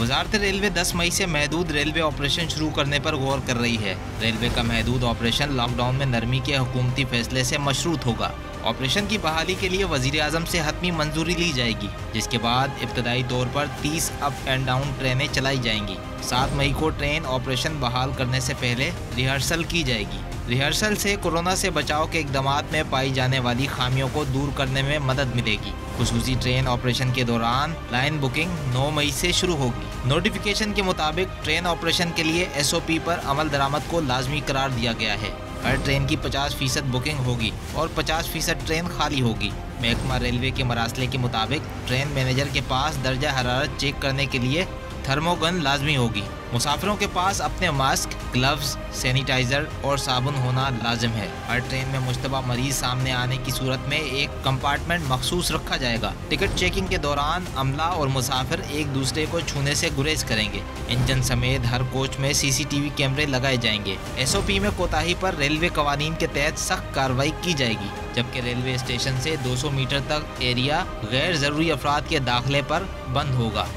वजारत railway 10 मई से महदूद railway operation शुरू करने पर गौर कर रही है। रेलवे का महदूद ऑपरेशन लॉकडाउन में नरमी के हुकूमती फैसले से मशरूत होगा। ऑपरेशन की बहाली के लिए वज़ीर-ए-आज़म से हतमी मंजूरी ली जाएगी, जिसके बाद इब्तदाई तौर पर 30 अप एंड डाउन ट्रेनें चलाई जाएंगी। 7 मई को ट्रेन ऑपरेशन बहाल करने से पहले रिहर्सल की जाएगी। रिहर्सल से कोरोना से बचाव के इक़दामात में पाई जाने वाली खामियों को दूर करने में मदद मिलेगी। खुसूसी ट्रेन ऑपरेशन के दौरान लाइन बुकिंग 9 मई से शुरू होगी। नोटिफिकेशन के मुताबिक ट्रेन ऑपरेशन के लिए SOP पर अमल दरामद को लाजमी करार दिया गया है। हर ट्रेन की 50% बुकिंग होगी और 50% ट्रेन खाली होगी। महकमा रेलवे के मरासले के मुताबिक ट्रेन मैनेजर के पास दर्जा हरारत चेक करने के लिए थर्मोगन लाजमी होगी। मुसाफिरों के पास अपने मास्क, ग्लव्स, सैनिटाइजर और साबुन होना लाजिम है। हर ट्रेन में मुश्तबा मरीज सामने आने की सूरत में एक कंपार्टमेंट मखसूस रखा जाएगा। टिकट चेकिंग के दौरान अमला और मुसाफिर एक दूसरे को छूने से गुरेज करेंगे। इंजन समेत हर कोच में CCTV कैमरे लगाए जाएंगे। SOP में कोताही पर रेलवे कवानीन के तहत सख्त कार्रवाई की जाएगी, जबकि रेलवे स्टेशन से 200 मीटर तक एरिया गैर ज़रूरी अफराद के दाखिले पर बंद होगा।